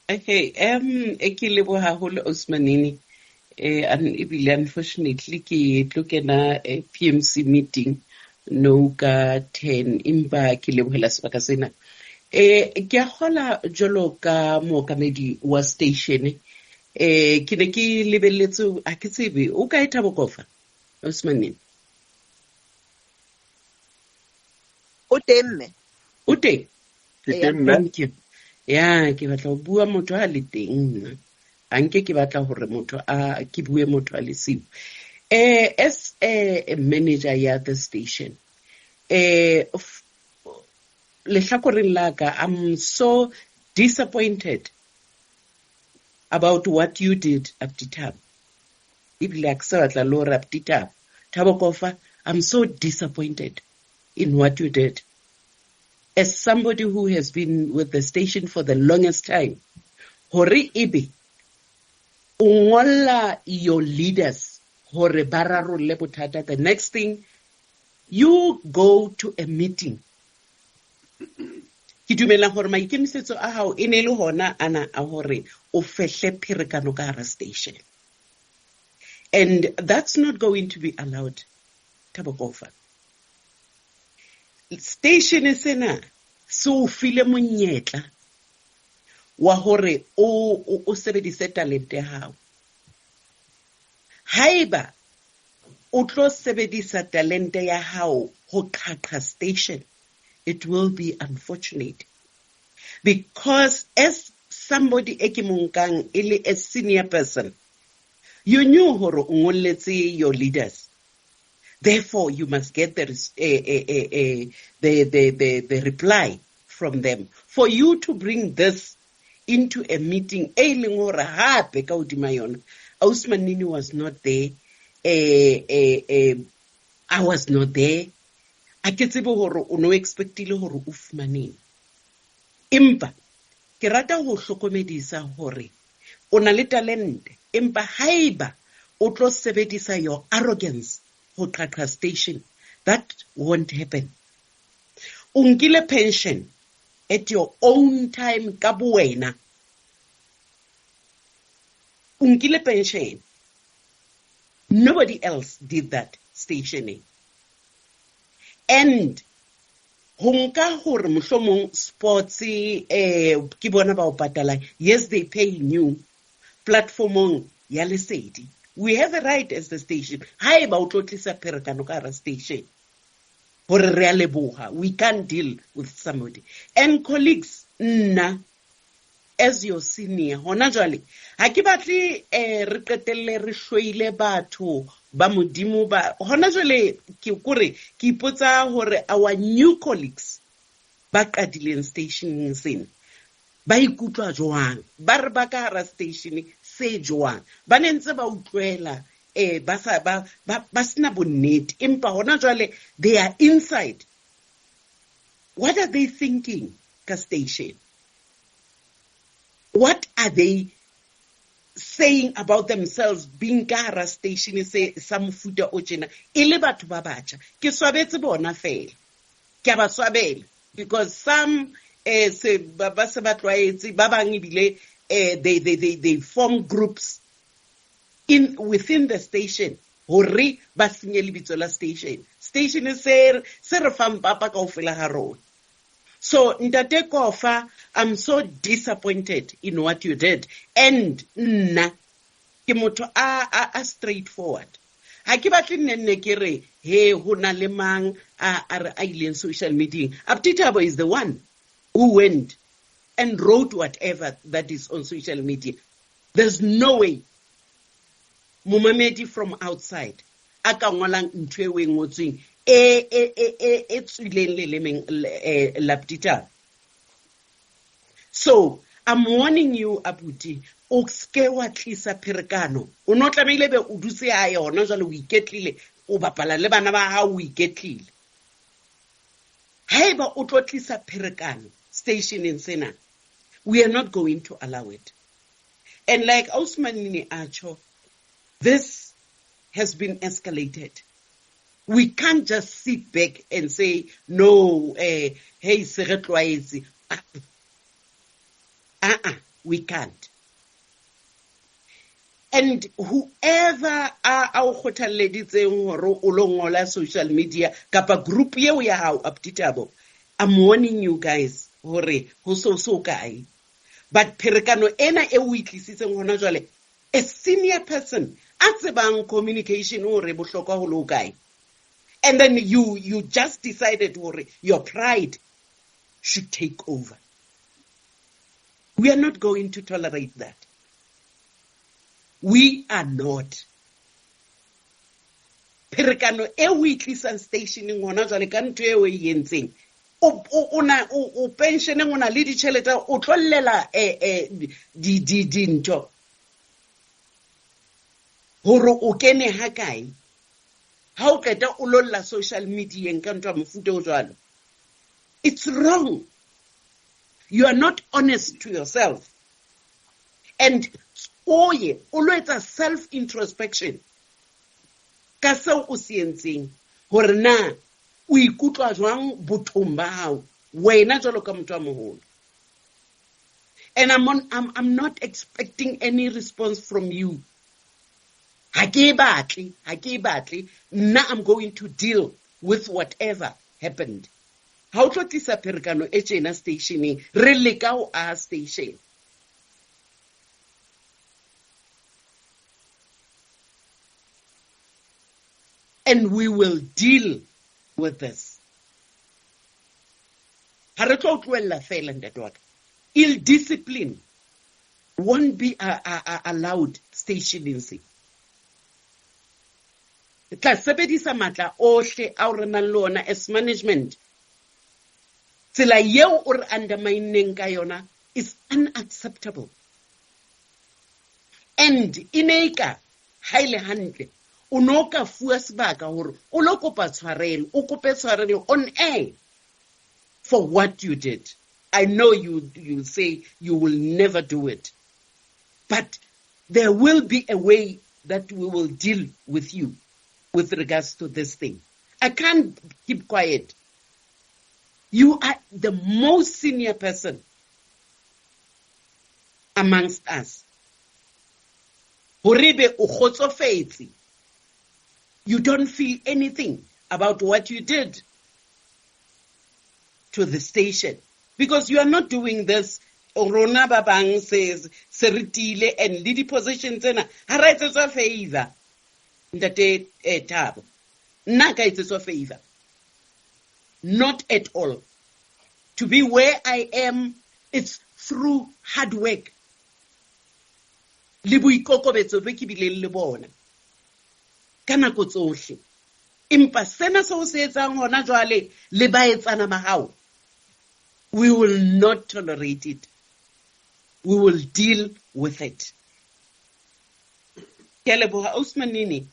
Okay, ke leboha haholo Osmanini. Ebile unfortunately ke tlo kena PMC meeting no ka 10 empa ke lebohela sebaka sena. Ke a kgola jwalo ka mookamedi wa station. Ke ne ke lebelletse a ke tsebe o kae Ntate Kofa Osmanini? O teng. O teng? Nna Thank you. Ya, ke batla ho bua motho a le teng nna. Anke ke batla hore motho ke bue motho a le siyo. As a manager ya the station, lehlakoreng la ka, I'm so disappointed about what you did Abdi Thabo. Ebile a ke sa batla le hore Abdi Thabo, Ntate Kofa, I'm so disappointed in what you did. As somebody who has been with the station for the longest time, hore ebe o ngolla your leaders hore ba rarolle bothata, the next thing you go to a meeting. Ke dumela hore maikemisetso a hao e ne le hona ana a hore o fehle pherekano ka hara station, and that's not going to be allowed. Ntate Kofa, station sena se o file monyetla wa hore o sebedise talente ya hao. Haeba o tlo sebedisa talente ya hao ho qhaqha station, it will be unfortunate, because as somebody e ke mo nkang e le a senior person, you knew hore o ngolletse your leaders, therefore you must get the reply from them for you to bring this into a meeting. E leng hore hape ka hodima yona Osmanini was not there, I was not there. A ke tsebe hore o no expectile hore o fumaneng, empa ke rata ho hlokomedisa hore o na le talente, empa haeba o tlo sebedisa your arrogance ho qhaqha station, that won't happen. O nkile pension at your own time ka buwena. O nkile pension. Nobody else did that stationing. And ho nka hore mohlomong sports ke bona ba o patalang, yes, they paying you platformong ya Lesedi. We have a right as the station. Haeba o tlo tlisa pherekano ka hara station, hore re a leboha, we can't deal with somebody. And colleagues, nna as your senior, hona jwale ha ke batle re qetelle re hloile batho ba modimo ba hona jwale ke kore ke ipotsa hore our new colleagues ba qadileng stationing sena ba ikutlwa jwang, ba re ba ka hara station se jwang, ba nentse ba utlwela ba sena bonnete, empa hona jwale they are inside. What are they thinking ka station? What are they saying about themselves being ka hara station sa mofuta o tjena e le batho ba batjha? Ke swabetse bona fela, ke a ba swabela, because some se ba tlwaetse, ba bang ebile they form groups within the station hore ba senye lebitso la station se re fang papa kaofela ha rona. So Ntate Kofa, I'm so disappointed in what you did, and nna ke motho a straightforward. Ha ke batle nne ke re he ho na le mang a re a ileng social media. Abdi Thabo is the one who went and wrote whatever that is on social media. There's no way momamedi from outside a ka ngolang ntho e we ngotsweng e tswileng lelemeng la Abdi Thabo. So I'm warning you, Abuti, o ske wa tlisa pherekano. O no tlamehile be o dutse hae hona jwale o iketlile, o bapala le bana ba hao o iketlile. Haeba o tlo tlisa pherekano stationing sena, we are not going to allow it. And like Osmanini Acho, this has been escalated. We can't just sit back and say, no, hey, se re tlwaetse. we can't. And whoever a kgothalleditseng hore o lo ngola social media kapa group yeo ya hao updatable, I'm warning you guys hore ho so kae. But pherekano ena e o itlisitseng hona jwale, a senior person a tsebang communication hore bohlokwa ho lo kae. And then you just decided hore your pride should take over. We are not going to tolerate that. We are not. Pherekano e o itlisang stationing hona jwale ka ntho eo e entseng. O pensioneng o na le ditjhelete o tlollela dintho hore o kene ha kae ha o qeta o lolla social media ka ntho ya mofuta o jwalo. It's wrong. You are not honest to yourself. And oye o lo etsa self introspection ka seo o se entseng hore na o ikutlwa jwang bothong ba hao wena jwalo ka motho a moholo. And I'm not expecting any response from you. Ha ke batle. Now I'm going to deal with whatever happened. Ha o tlo tlisa pherekano e tjena stationeng re leka ho a station. And we will deal with this. Ha re tlo tlohella fela ntate wa ka. Ill discipline won't be allowed stationing se. Tla sebedisa matla ohle a re nang le ona as management. Tsela yeo o re undermining ka yona is unacceptable. And ineka haile hantle o no ka fuwa sebaka hore o lo kopa tshwarelo, o kope tshwarelo on air for what you did. I know you say you will never do it, but there will be a way that we will deal with you with regards to this thing. I can't keep quiet. You are the most senior person amongst us. Horibe o kgotsofetse. You don't feel anything about what you did to the station. Because you are not doing this. Rona babang says, seritile and lady positions and it's a favor. Ntate Thabo. Naka it's a favor. Not at all. To be where I am, it's through hard work. Le boikokobetso be ke bileng le bona. Ka nako tsohle. Empa sena se o se etsang hona jwale le ba etsana ba hao. We will not tolerate it. We will deal with it. Ke a leboha Usmanini.